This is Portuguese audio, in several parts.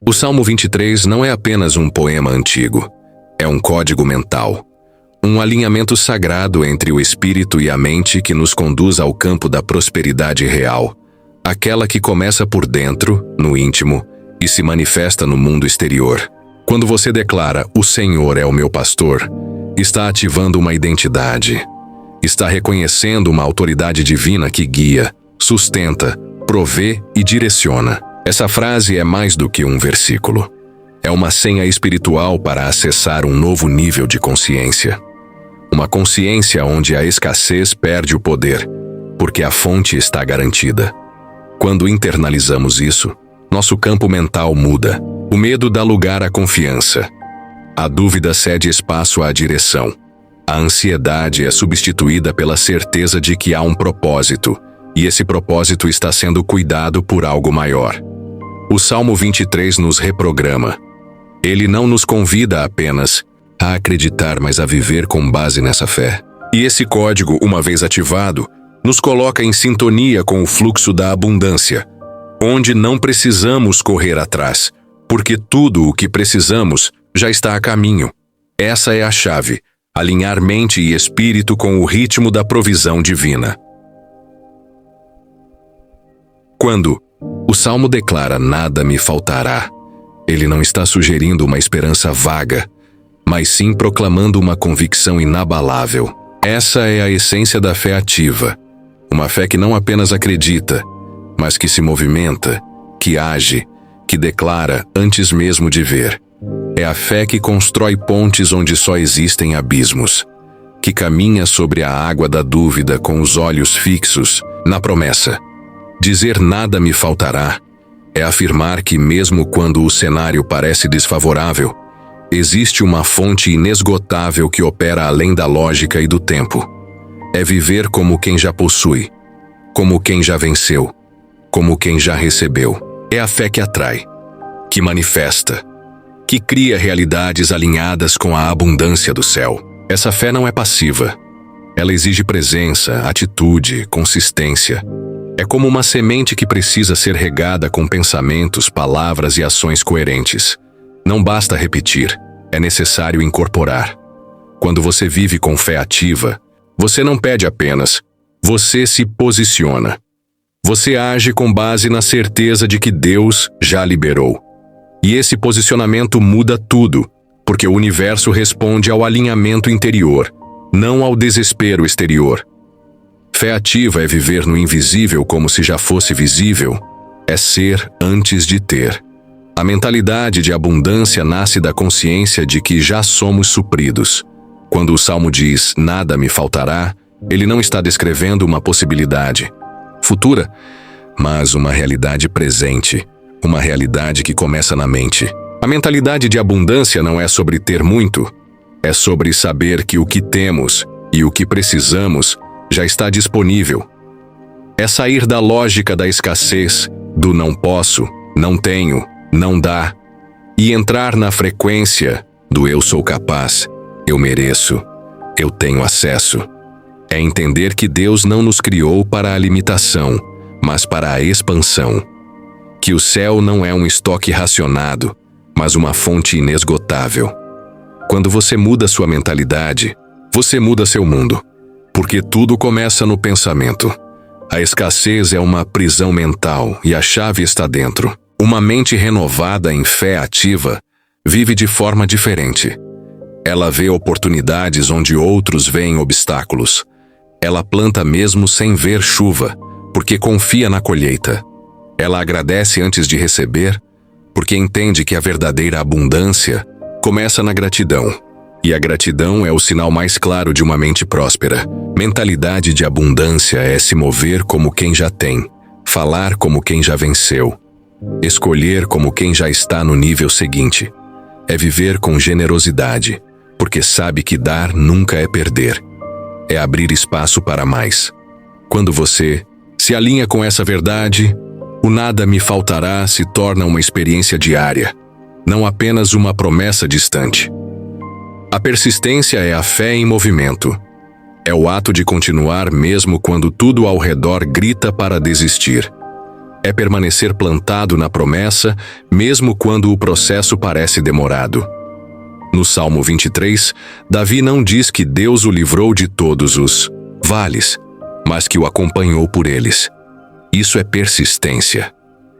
O Salmo 23 não é apenas um poema antigo. É um código mental. Um alinhamento sagrado entre o espírito e a mente que nos conduz ao campo da prosperidade real. Aquela que começa por dentro, no íntimo, e se manifesta no mundo exterior. Quando você declara, "O Senhor é o meu pastor", está ativando uma identidade. Está reconhecendo uma autoridade divina que guia, sustenta, provê e direciona. Essa frase é mais do que um versículo. É uma senha espiritual para acessar um novo nível de consciência. Uma consciência onde a escassez perde o poder, porque a fonte está garantida. Quando internalizamos isso, nosso campo mental muda. O medo dá lugar à confiança. A dúvida cede espaço à direção. A ansiedade é substituída pela certeza de que há um propósito, e esse propósito está sendo cuidado por algo maior. O Salmo 23 nos reprograma. Ele não nos convida apenas a acreditar, mas a viver com base nessa fé. E esse código, uma vez ativado, nos coloca em sintonia com o fluxo da abundância, onde não precisamos correr atrás, porque tudo o que precisamos já está a caminho. Essa é a chave, alinhar mente e espírito com o ritmo da provisão divina. Quando o Salmo declara "nada me faltará", ele não está sugerindo uma esperança vaga, mas sim proclamando uma convicção inabalável. Essa é a essência da fé ativa. Uma fé que não apenas acredita, mas que se movimenta, que age, que declara antes mesmo de ver. É a fé que constrói pontes onde só existem abismos, que caminha sobre a água da dúvida com os olhos fixos na promessa. Dizer "nada me faltará" é afirmar que mesmo quando o cenário parece desfavorável, existe uma fonte inesgotável que opera além da lógica e do tempo. É viver como quem já possui, como quem já venceu, como quem já recebeu. É a fé que atrai, que manifesta, que cria realidades alinhadas com a abundância do céu. Essa fé não é passiva. Ela exige presença, atitude, consistência. É como uma semente que precisa ser regada com pensamentos, palavras e ações coerentes. Não basta repetir, é necessário incorporar. Quando você vive com fé ativa, você não pede apenas, você se posiciona. Você age com base na certeza de que Deus já liberou. E esse posicionamento muda tudo, porque o universo responde ao alinhamento interior, não ao desespero exterior. Fé ativa é viver no invisível como se já fosse visível, é ser antes de ter. A mentalidade de abundância nasce da consciência de que já somos supridos. Quando o Salmo diz "nada me faltará", ele não está descrevendo uma possibilidade futura, mas uma realidade presente, uma realidade que começa na mente. A mentalidade de abundância não é sobre ter muito, é sobre saber que o que temos e o que precisamos já está disponível. É sair da lógica da escassez, do não posso, não tenho, não dá, e entrar na frequência do eu sou capaz, eu mereço, eu tenho acesso. É entender que Deus não nos criou para a limitação, mas para a expansão. Que o céu não é um estoque racionado, mas uma fonte inesgotável. Quando você muda sua mentalidade, você muda seu mundo. Porque tudo começa no pensamento. A escassez é uma prisão mental e a chave está dentro. Uma mente renovada em fé ativa vive de forma diferente. Ela vê oportunidades onde outros veem obstáculos. Ela planta mesmo sem ver chuva, porque confia na colheita. Ela agradece antes de receber, porque entende que a verdadeira abundância começa na gratidão. E a gratidão é o sinal mais claro de uma mente próspera. Mentalidade de abundância é se mover como quem já tem, falar como quem já venceu, escolher como quem já está no nível seguinte. É viver com generosidade, porque sabe que dar nunca é perder. É abrir espaço para mais. Quando você se alinha com essa verdade, o "nada me faltará" se torna uma experiência diária, não apenas uma promessa distante. A persistência é a fé em movimento. É o ato de continuar mesmo quando tudo ao redor grita para desistir. É permanecer plantado na promessa, mesmo quando o processo parece demorado. No Salmo 23, Davi não diz que Deus o livrou de todos os vales, mas que o acompanhou por eles. Isso é persistência.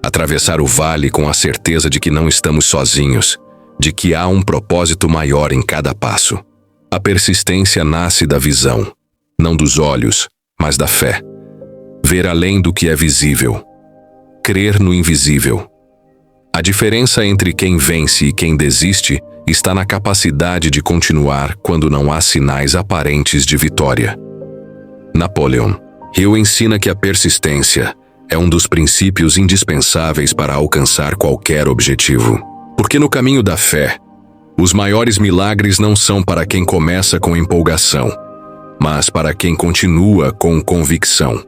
Atravessar o vale com a certeza de que não estamos sozinhos, de que há um propósito maior em cada passo. A persistência nasce da visão, não dos olhos, mas da fé. Ver além do que é visível. Crer no invisível. A diferença entre quem vence e quem desiste está na capacidade de continuar quando não há sinais aparentes de vitória. Napoleon Hill ensina que a persistência é um dos princípios indispensáveis para alcançar qualquer objetivo. Porque no caminho da fé, os maiores milagres não são para quem começa com empolgação, mas para quem continua com convicção.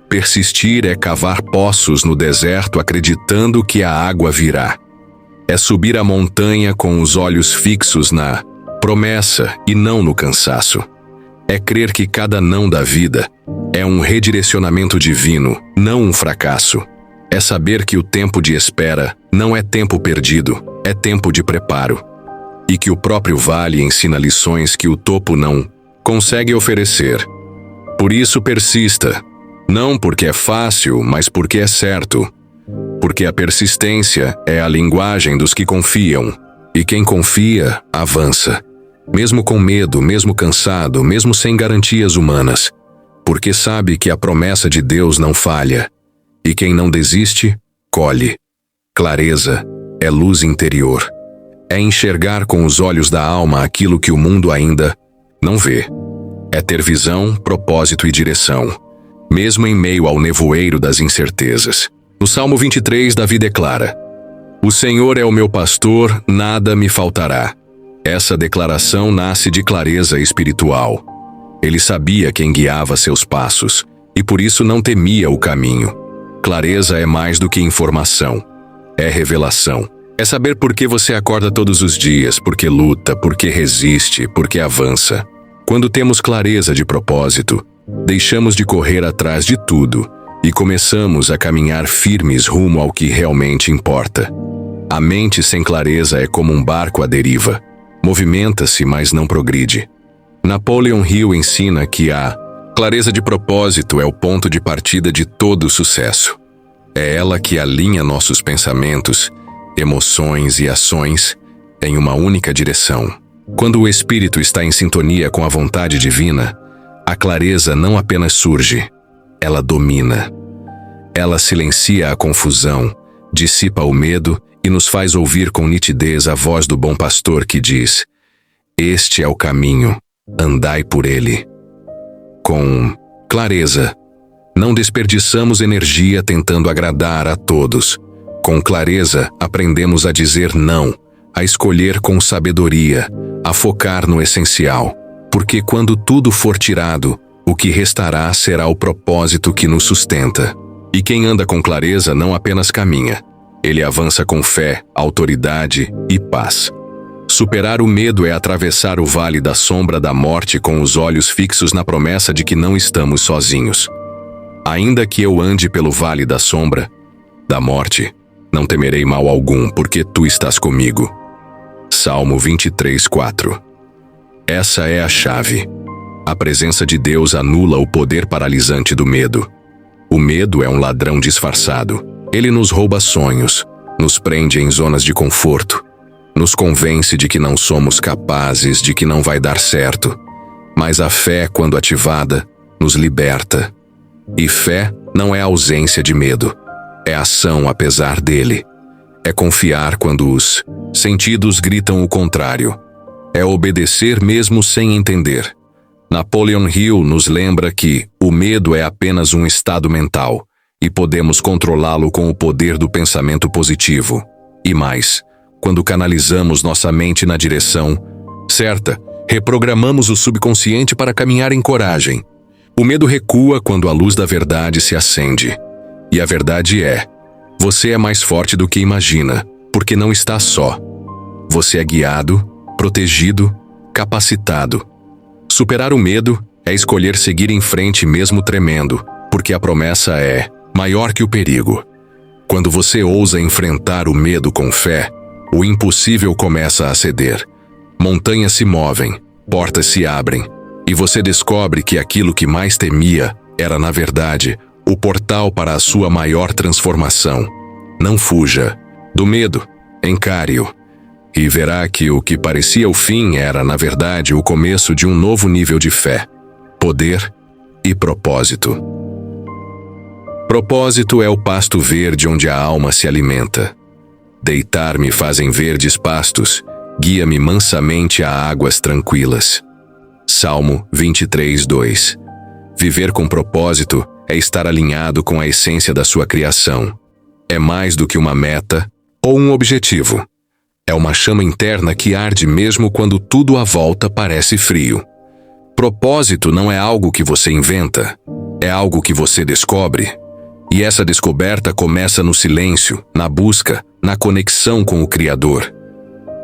Persistir é cavar poços no deserto acreditando que a água virá. É subir a montanha com os olhos fixos na promessa e não no cansaço. É crer que cada não da vida é um redirecionamento divino, não um fracasso. É saber que o tempo de espera não é tempo perdido, é tempo de preparo. E que o próprio vale ensina lições que o topo não consegue oferecer. Por isso persista, não porque é fácil, mas porque é certo. Porque a persistência é a linguagem dos que confiam, e quem confia, avança. Mesmo com medo, mesmo cansado, mesmo sem garantias humanas. Porque sabe que a promessa de Deus não falha. E quem não desiste, colhe. Clareza é luz interior. É enxergar com os olhos da alma aquilo que o mundo ainda não vê. É ter visão, propósito e direção, mesmo em meio ao nevoeiro das incertezas. No Salmo 23, Davi declara: "O Senhor é o meu pastor, nada me faltará." Essa declaração nasce de clareza espiritual. Ele sabia quem guiava seus passos, e por isso não temia o caminho. Clareza é mais do que informação. É revelação. É saber por que você acorda todos os dias, por que luta, por que resiste, por que avança. Quando temos clareza de propósito, deixamos de correr atrás de tudo e começamos a caminhar firmes rumo ao que realmente importa. A mente sem clareza é como um barco à deriva. Movimenta-se, mas não progride. Napoleon Hill ensina que a clareza de propósito é o ponto de partida de todo sucesso. É ela que alinha nossos pensamentos, emoções e ações em uma única direção. Quando o espírito está em sintonia com a vontade divina, a clareza não apenas surge, ela domina. Ela silencia a confusão, dissipa o medo e nos faz ouvir com nitidez a voz do bom pastor que diz: "Este é o caminho, andai por ele." Com clareza, não desperdiçamos energia tentando agradar a todos. Com clareza, aprendemos a dizer não, a escolher com sabedoria, a focar no essencial. Porque quando tudo for tirado, o que restará será o propósito que nos sustenta. E quem anda com clareza não apenas caminha, ele avança com fé, autoridade e paz. Superar o medo é atravessar o vale da sombra da morte com os olhos fixos na promessa de que não estamos sozinhos. Ainda que eu ande pelo vale da sombra da morte, não temerei mal algum, porque tu estás comigo. Salmo 23:4. Essa é a chave. A presença de Deus anula o poder paralisante do medo. O medo é um ladrão disfarçado. Ele nos rouba sonhos, nos prende em zonas de conforto, nos convence de que não somos capazes, de que não vai dar certo. Mas a fé, quando ativada, nos liberta. E fé não é ausência de medo, é ação apesar dele. É confiar quando os sentidos gritam o contrário. É obedecer mesmo sem entender. Napoleon Hill nos lembra que o medo é apenas um estado mental e podemos controlá-lo com o poder do pensamento positivo. E mais, quando canalizamos nossa mente na direção certa, reprogramamos o subconsciente para caminhar em coragem. O medo recua quando a luz da verdade se acende. E a verdade é: você é mais forte do que imagina, porque não está só. Você é guiado, protegido, capacitado. Superar o medo é escolher seguir em frente mesmo tremendo, porque a promessa é maior que o perigo. Quando você ousa enfrentar o medo com fé, o impossível começa a ceder. Montanhas se movem, portas se abrem, e você descobre que aquilo que mais temia era, na verdade, o portal para a sua maior transformação. Não fuja do medo, encare-o, e verá que o que parecia o fim era, na verdade, o começo de um novo nível de fé, poder e propósito. Propósito é o pasto verde onde a alma se alimenta. Deitar-me fazem verdes pastos, guia-me mansamente a águas tranquilas. Salmo 23:2. Viver com propósito é estar alinhado com a essência da sua criação. É mais do que uma meta ou um objetivo. É uma chama interna que arde mesmo quando tudo à volta parece frio. Propósito não é algo que você inventa, é algo que você descobre. E essa descoberta começa no silêncio, na busca, na conexão com o Criador.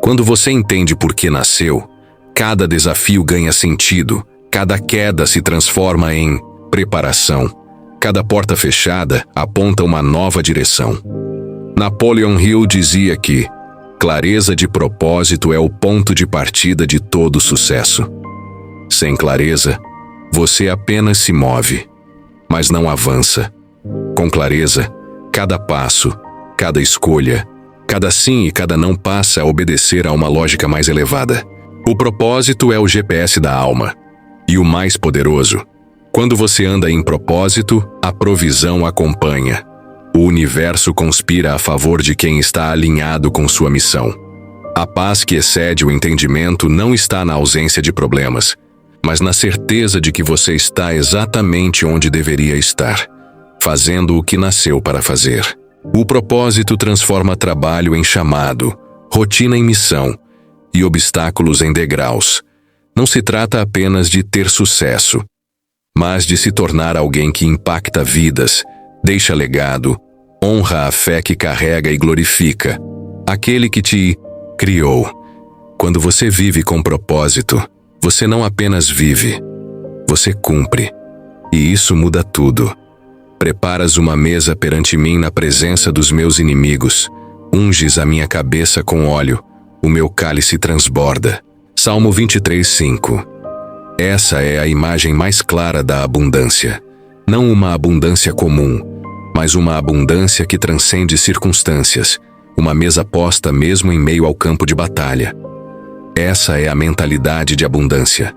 Quando você entende por que nasceu, cada desafio ganha sentido, cada queda se transforma em preparação. Cada porta fechada aponta uma nova direção. Napoleon Hill dizia que clareza de propósito é o ponto de partida de todo sucesso. Sem clareza, você apenas se move, mas não avança. Com clareza, cada passo, cada escolha, cada sim e cada não passa a obedecer a uma lógica mais elevada. O propósito é o GPS da alma. E o mais poderoso: quando você anda em propósito, a provisão acompanha. O universo conspira a favor de quem está alinhado com sua missão. A paz que excede o entendimento não está na ausência de problemas, mas na certeza de que você está exatamente onde deveria estar, fazendo o que nasceu para fazer. O propósito transforma trabalho em chamado, rotina em missão e obstáculos em degraus. Não se trata apenas de ter sucesso, mas de se tornar alguém que impacta vidas, deixa legado, honra a fé que carrega e glorifica aquele que te criou. Quando você vive com propósito, você não apenas vive, você cumpre. E isso muda tudo. Preparas uma mesa perante mim na presença dos meus inimigos. Unges a minha cabeça com óleo, o meu cálice transborda. Salmo 23:5. Essa é a imagem mais clara da abundância. Não uma abundância comum, mas uma abundância que transcende circunstâncias. Uma mesa posta mesmo em meio ao campo de batalha. Essa é a mentalidade de abundância.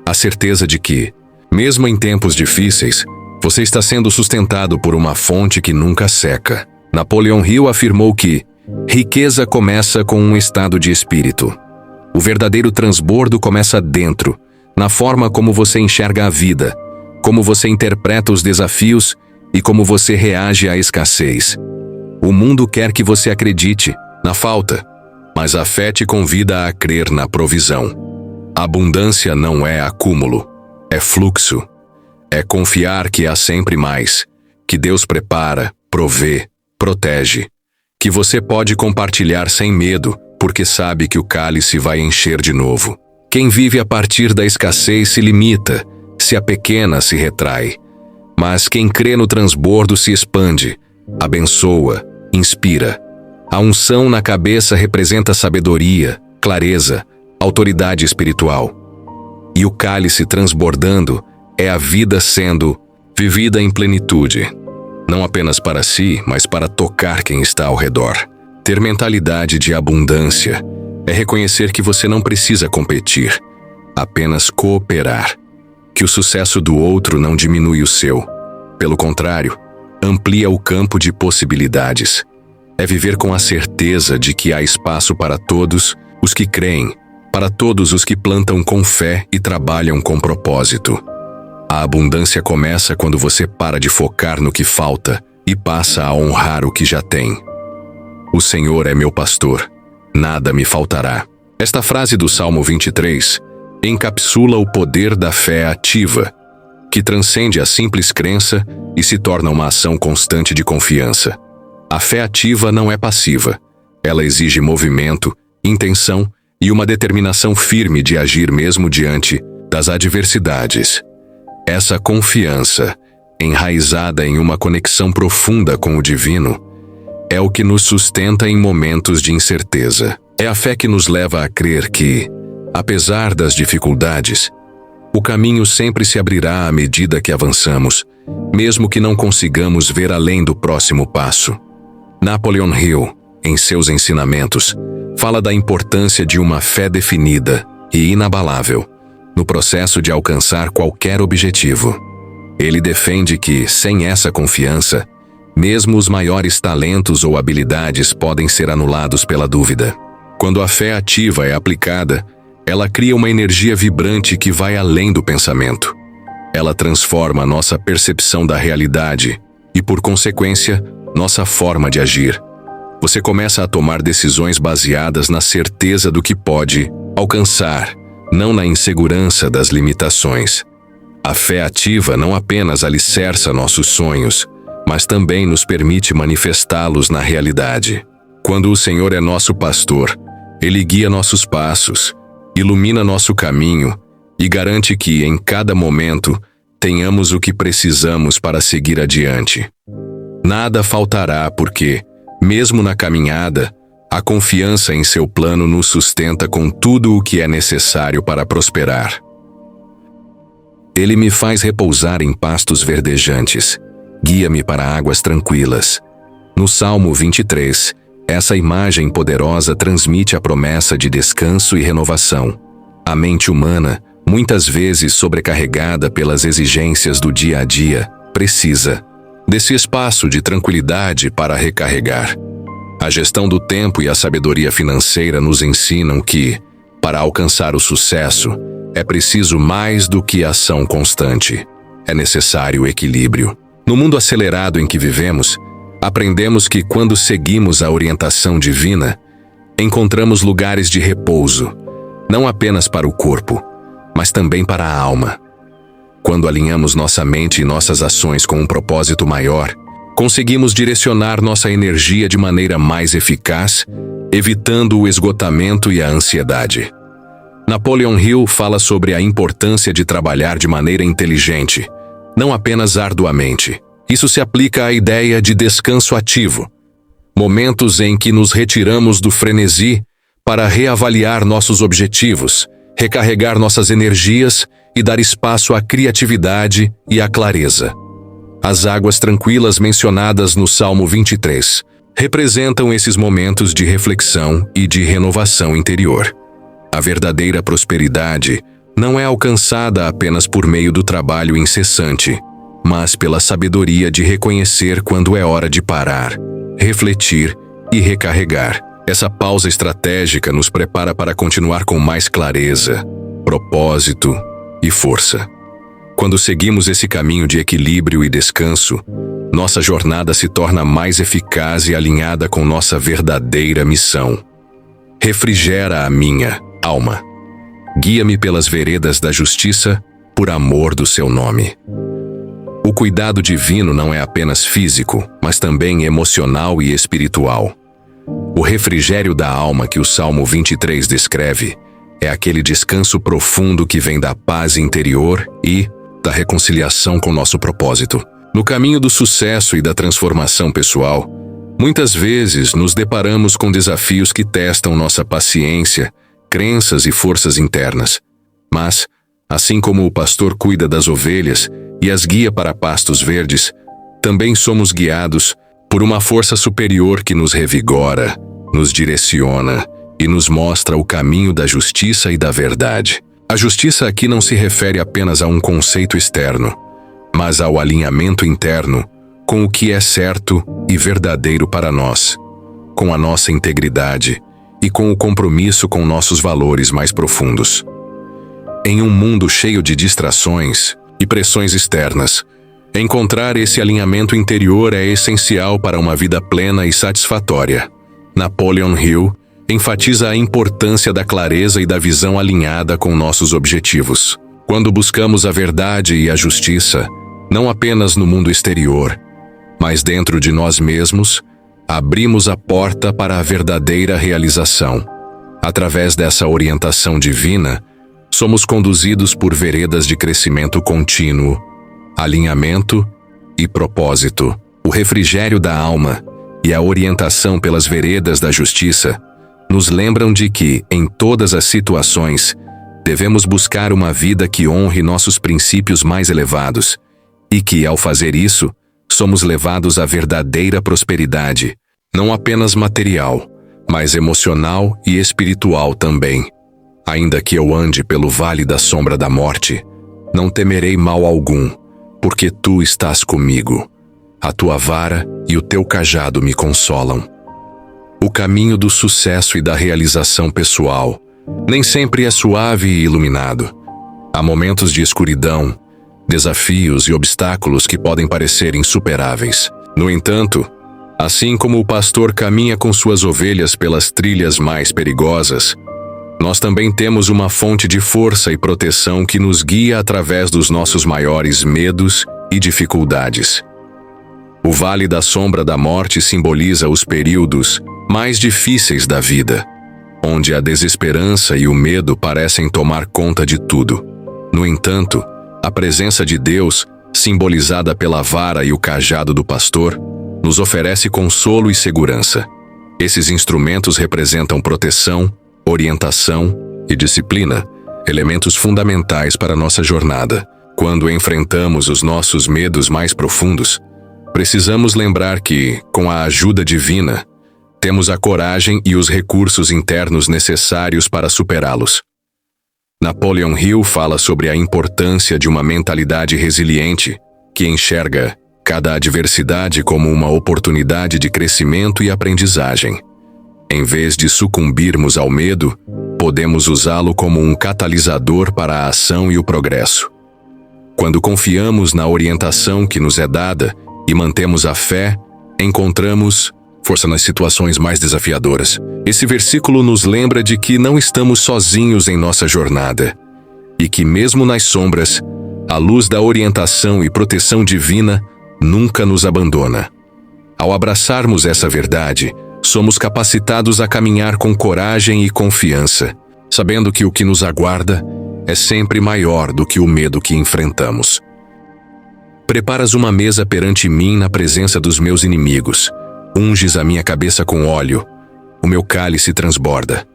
A certeza de que, mesmo em tempos difíceis, você está sendo sustentado por uma fonte que nunca seca. Napoleon Hill afirmou que riqueza começa com um estado de espírito. O verdadeiro transbordo começa dentro, na forma como você enxerga a vida, como você interpreta os desafios e como você reage à escassez. O mundo quer que você acredite na falta, mas a fé te convida a crer na provisão. Abundância não é acúmulo, é fluxo. É confiar que há sempre mais, que Deus prepara, provê, protege, que você pode compartilhar sem medo, porque sabe que o cálice vai encher de novo. Quem vive a partir da escassez se limita, se apequena, se retrai. Mas quem crê no transbordo se expande, abençoa, inspira. A unção na cabeça representa sabedoria, clareza, autoridade espiritual. E o cálice transbordando é a vida sendo vivida em plenitude. Não apenas para si, mas para tocar quem está ao redor. Ter mentalidade de abundância é reconhecer que você não precisa competir, apenas cooperar. Que o sucesso do outro não diminui o seu. Pelo contrário, amplia o campo de possibilidades. É viver com a certeza de que há espaço para todos os que creem, para todos os que plantam com fé e trabalham com propósito. A abundância começa quando você para de focar no que falta e passa a honrar o que já tem. O Senhor é meu pastor, nada me faltará. Esta frase do Salmo 23 encapsula o poder da fé ativa, que transcende a simples crença e se torna uma ação constante de confiança. A fé ativa não é passiva. Ela exige movimento, intenção e uma determinação firme de agir mesmo diante das adversidades. Essa confiança, enraizada em uma conexão profunda com o divino, é o que nos sustenta em momentos de incerteza. É a fé que nos leva a crer que, apesar das dificuldades, o caminho sempre se abrirá à medida que avançamos, mesmo que não consigamos ver além do próximo passo. Napoleon Hill, em seus ensinamentos, fala da importância de uma fé definida e inabalável no processo de alcançar qualquer objetivo. Ele defende que, sem essa confiança, mesmo os maiores talentos ou habilidades podem ser anulados pela dúvida. Quando a fé ativa é aplicada, ela cria uma energia vibrante que vai além do pensamento. Ela transforma nossa percepção da realidade e, por consequência, nossa forma de agir. Você começa a tomar decisões baseadas na certeza do que pode alcançar, não na insegurança das limitações. A fé ativa não apenas alicerça nossos sonhos, mas também nos permite manifestá-los na realidade. Quando o Senhor é nosso pastor, Ele guia nossos passos, ilumina nosso caminho e garante que, em cada momento, tenhamos o que precisamos para seguir adiante. Nada faltará porque, mesmo na caminhada, a confiança em seu plano nos sustenta com tudo o que é necessário para prosperar. Ele me faz repousar em pastos verdejantes, guia-me para águas tranquilas. No Salmo 23, essa imagem poderosa transmite a promessa de descanso e renovação. A mente humana, muitas vezes sobrecarregada pelas exigências do dia a dia, precisa desse espaço de tranquilidade para recarregar. A gestão do tempo e a sabedoria financeira nos ensinam que, para alcançar o sucesso, é preciso mais do que ação constante. É necessário equilíbrio. No mundo acelerado em que vivemos, aprendemos que quando seguimos a orientação divina, encontramos lugares de repouso, não apenas para o corpo, mas também para a alma. Quando alinhamos nossa mente e nossas ações com um propósito maior, conseguimos direcionar nossa energia de maneira mais eficaz, evitando o esgotamento e a ansiedade. Napoleon Hill fala sobre a importância de trabalhar de maneira inteligente, não apenas arduamente. Isso se aplica à ideia de descanso ativo, momentos em que nos retiramos do frenesi para reavaliar nossos objetivos, recarregar nossas energias e dar espaço à criatividade e à clareza. As águas tranquilas mencionadas no Salmo 23 representam esses momentos de reflexão e de renovação interior. A verdadeira prosperidade não é alcançada apenas por meio do trabalho incessante, mas pela sabedoria de reconhecer quando é hora de parar, refletir e recarregar. Essa pausa estratégica nos prepara para continuar com mais clareza, propósito e força. Quando seguimos esse caminho de equilíbrio e descanso, nossa jornada se torna mais eficaz e alinhada com nossa verdadeira missão. Refrigera a minha alma. Guia-me pelas veredas da justiça, por amor do seu nome. O cuidado divino não é apenas físico, mas também emocional e espiritual. O refrigério da alma que o Salmo 23 descreve é aquele descanso profundo que vem da paz interior e da reconciliação com nosso propósito. No caminho do sucesso e da transformação pessoal, muitas vezes nos deparamos com desafios que testam nossa paciência, crenças e forças internas. Mas, assim como o pastor cuida das ovelhas e as guia para pastos verdes, também somos guiados por uma força superior que nos revigora, nos direciona e nos mostra o caminho da justiça e da verdade. A justiça aqui não se refere apenas a um conceito externo, mas ao alinhamento interno com o que é certo e verdadeiro para nós, com a nossa integridade e com o compromisso com nossos valores mais profundos. Em um mundo cheio de distrações e pressões externas, encontrar esse alinhamento interior é essencial para uma vida plena e satisfatória. Napoleon Hill enfatiza a importância da clareza e da visão alinhada com nossos objetivos. Quando buscamos a verdade e a justiça, não apenas no mundo exterior, mas dentro de nós mesmos, abrimos a porta para a verdadeira realização. Através dessa orientação divina, somos conduzidos por veredas de crescimento contínuo, alinhamento e propósito. O refrigério da alma e a orientação pelas veredas da justiça nos lembram de que, em todas as situações, devemos buscar uma vida que honre nossos princípios mais elevados e que, ao fazer isso, somos levados à verdadeira prosperidade, não apenas material, mas emocional e espiritual também. Ainda que eu ande pelo vale da sombra da morte, não temerei mal algum, porque tu estás comigo. A tua vara e o teu cajado me consolam. O caminho do sucesso e da realização pessoal nem sempre é suave e iluminado. Há momentos de escuridão, desafios e obstáculos que podem parecer insuperáveis. No entanto, assim como o pastor caminha com suas ovelhas pelas trilhas mais perigosas, nós também temos uma fonte de força e proteção que nos guia através dos nossos maiores medos e dificuldades. O Vale da Sombra da Morte simboliza os períodos mais difíceis da vida, onde a desesperança e o medo parecem tomar conta de tudo. No entanto, a presença de Deus, simbolizada pela vara e o cajado do pastor, nos oferece consolo e segurança. Esses instrumentos representam proteção, orientação e disciplina, elementos fundamentais para nossa jornada. Quando enfrentamos os nossos medos mais profundos, precisamos lembrar que, com a ajuda divina, temos a coragem e os recursos internos necessários para superá-los. Napoleon Hill fala sobre a importância de uma mentalidade resiliente que enxerga cada adversidade como uma oportunidade de crescimento e aprendizagem. Em vez de sucumbirmos ao medo, podemos usá-lo como um catalisador para a ação e o progresso. Quando confiamos na orientação que nos é dada e mantemos a fé, encontramos força nas situações mais desafiadoras. Esse versículo nos lembra de que não estamos sozinhos em nossa jornada e que, mesmo nas sombras, a luz da orientação e proteção divina nunca nos abandona. Ao abraçarmos essa verdade, somos capacitados a caminhar com coragem e confiança, sabendo que o que nos aguarda é sempre maior do que o medo que enfrentamos. Preparas uma mesa perante mim na presença dos meus inimigos. Unges a minha cabeça com óleo, o meu cálice transborda.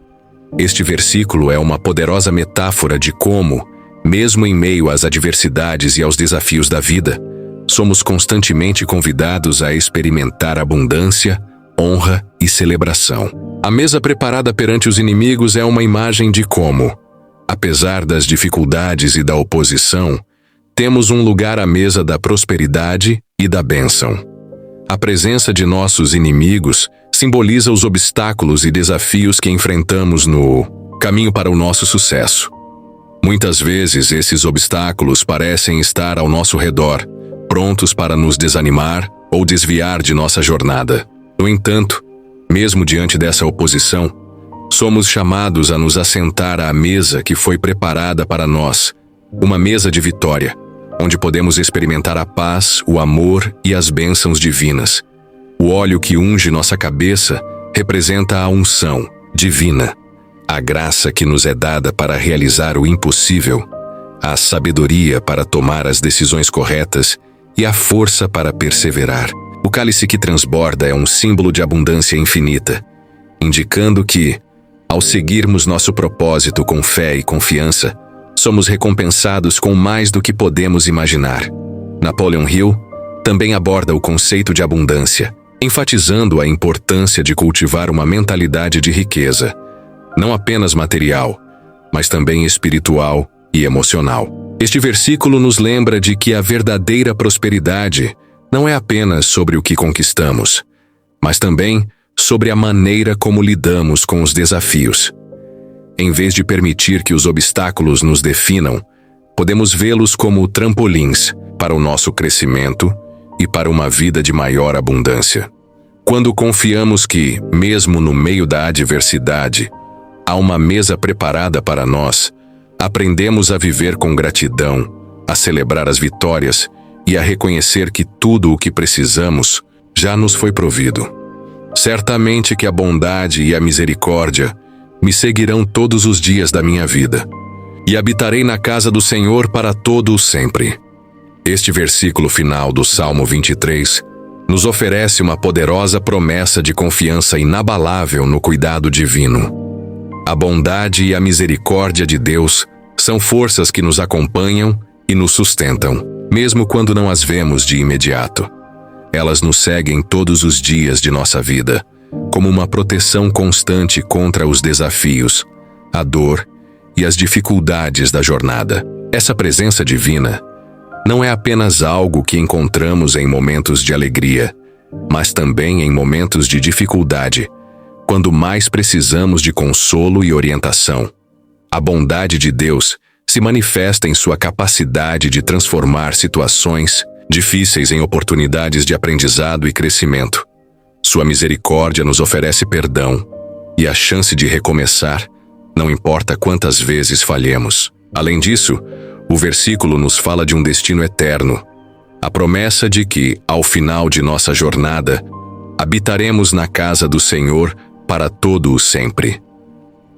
Este versículo é uma poderosa metáfora de como, mesmo em meio às adversidades e aos desafios da vida, somos constantemente convidados a experimentar abundância, honra e celebração. A mesa preparada perante os inimigos é uma imagem de como, apesar das dificuldades e da oposição, temos um lugar à mesa da prosperidade e da bênção. A presença de nossos inimigos simboliza os obstáculos e desafios que enfrentamos no caminho para o nosso sucesso. Muitas vezes esses obstáculos parecem estar ao nosso redor, prontos para nos desanimar ou desviar de nossa jornada. No entanto, mesmo diante dessa oposição, somos chamados a nos assentar à mesa que foi preparada para nós, uma mesa de vitória, onde podemos experimentar a paz, o amor e as bênçãos divinas. O óleo que unge nossa cabeça representa a unção divina, a graça que nos é dada para realizar o impossível, a sabedoria para tomar as decisões corretas e a força para perseverar. O cálice que transborda é um símbolo de abundância infinita, indicando que, ao seguirmos nosso propósito com fé e confiança, somos recompensados com mais do que podemos imaginar. Napoleon Hill também aborda o conceito de abundância, enfatizando a importância de cultivar uma mentalidade de riqueza, não apenas material, mas também espiritual e emocional. Este versículo nos lembra de que a verdadeira prosperidade não é apenas sobre o que conquistamos, mas também sobre a maneira como lidamos com os desafios. Em vez de permitir que os obstáculos nos definam, podemos vê-los como trampolins para o nosso crescimento e para uma vida de maior abundância. Quando confiamos que, mesmo no meio da adversidade, há uma mesa preparada para nós, aprendemos a viver com gratidão, a celebrar as vitórias e a reconhecer que tudo o que precisamos já nos foi provido. Certamente que a bondade e a misericórdia me seguirão todos os dias da minha vida, e habitarei na casa do Senhor para todo o sempre. Este versículo final do Salmo 23 nos oferece uma poderosa promessa de confiança inabalável no cuidado divino. A bondade e a misericórdia de Deus são forças que nos acompanham e nos sustentam, mesmo quando não as vemos de imediato. Elas nos seguem todos os dias de nossa vida, como uma proteção constante contra os desafios, a dor e as dificuldades da jornada. Essa presença divina não é apenas algo que encontramos em momentos de alegria, mas também em momentos de dificuldade, quando mais precisamos de consolo e orientação. A bondade de Deus se manifesta em sua capacidade de transformar situações difíceis em oportunidades de aprendizado e crescimento. Sua misericórdia nos oferece perdão e a chance de recomeçar, não importa quantas vezes falhemos. Além disso, o versículo nos fala de um destino eterno, a promessa de que, ao final de nossa jornada, habitaremos na casa do Senhor para todo o sempre.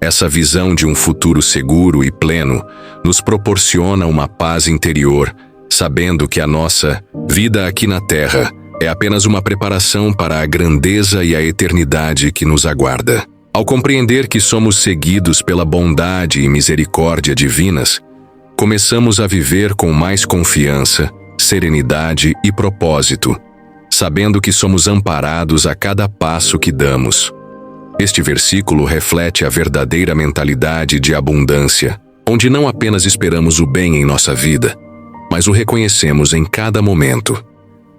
Essa visão de um futuro seguro e pleno nos proporciona uma paz interior, sabendo que a nossa vida aqui na Terra é apenas uma preparação para a grandeza e a eternidade que nos aguarda. Ao compreender que somos seguidos pela bondade e misericórdia divinas, começamos a viver com mais confiança, serenidade e propósito, sabendo que somos amparados a cada passo que damos. Este versículo reflete a verdadeira mentalidade de abundância, onde não apenas esperamos o bem em nossa vida, mas o reconhecemos em cada momento,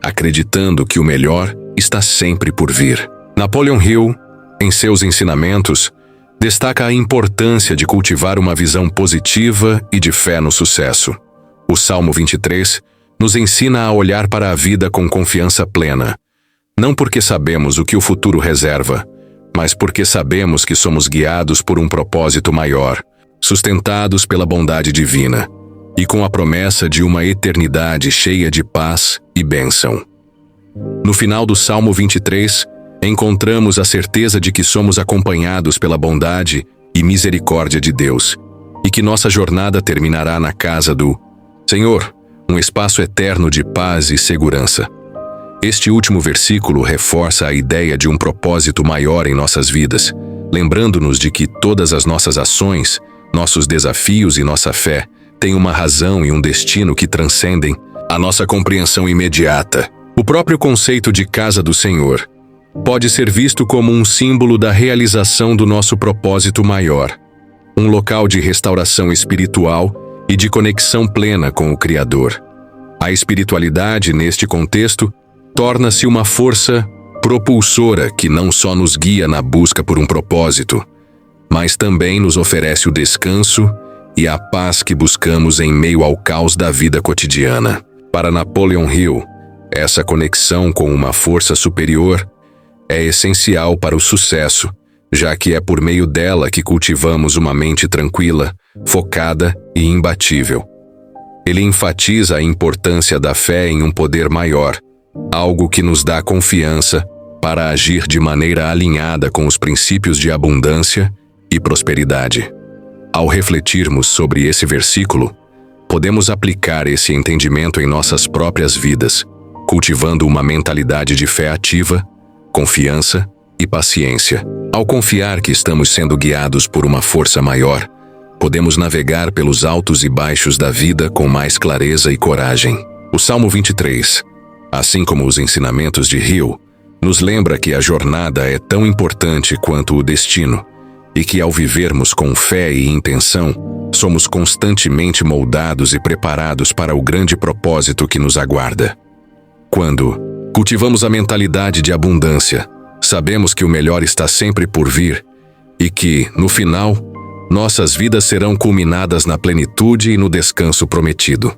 acreditando que o melhor está sempre por vir. Napoleon Hill, em seus ensinamentos, destaca a importância de cultivar uma visão positiva e de fé no sucesso. O Salmo 23 nos ensina a olhar para a vida com confiança plena, não porque sabemos o que o futuro reserva, mas porque sabemos que somos guiados por um propósito maior, sustentados pela bondade divina, e com a promessa de uma eternidade cheia de paz e bênção. No final do Salmo 23, encontramos a certeza de que somos acompanhados pela bondade e misericórdia de Deus, e que nossa jornada terminará na casa do Senhor, um espaço eterno de paz e segurança. Este último versículo reforça a ideia de um propósito maior em nossas vidas, lembrando-nos de que todas as nossas ações, nossos desafios e nossa fé têm uma razão e um destino que transcendem a nossa compreensão imediata. O próprio conceito de casa do Senhor pode ser visto como um símbolo da realização do nosso propósito maior, um local de restauração espiritual e de conexão plena com o Criador. A espiritualidade, neste contexto, torna-se uma força propulsora que não só nos guia na busca por um propósito, mas também nos oferece o descanso e a paz que buscamos em meio ao caos da vida cotidiana. Para Napoleon Hill, essa conexão com uma força superior é essencial para o sucesso, já que é por meio dela que cultivamos uma mente tranquila, focada e imbatível. Ele enfatiza a importância da fé em um poder maior, algo que nos dá confiança para agir de maneira alinhada com os princípios de abundância e prosperidade. Ao refletirmos sobre esse versículo, podemos aplicar esse entendimento em nossas próprias vidas, cultivando uma mentalidade de fé ativa, confiança e paciência. Ao confiar que estamos sendo guiados por uma força maior, podemos navegar pelos altos e baixos da vida com mais clareza e coragem. O Salmo 23, assim como os ensinamentos de Hill, nos lembra que a jornada é tão importante quanto o destino, e que ao vivermos com fé e intenção, somos constantemente moldados e preparados para o grande propósito que nos aguarda. Quando cultivamos a mentalidade de abundância, sabemos que o melhor está sempre por vir e que, no final, nossas vidas serão culminadas na plenitude e no descanso prometido.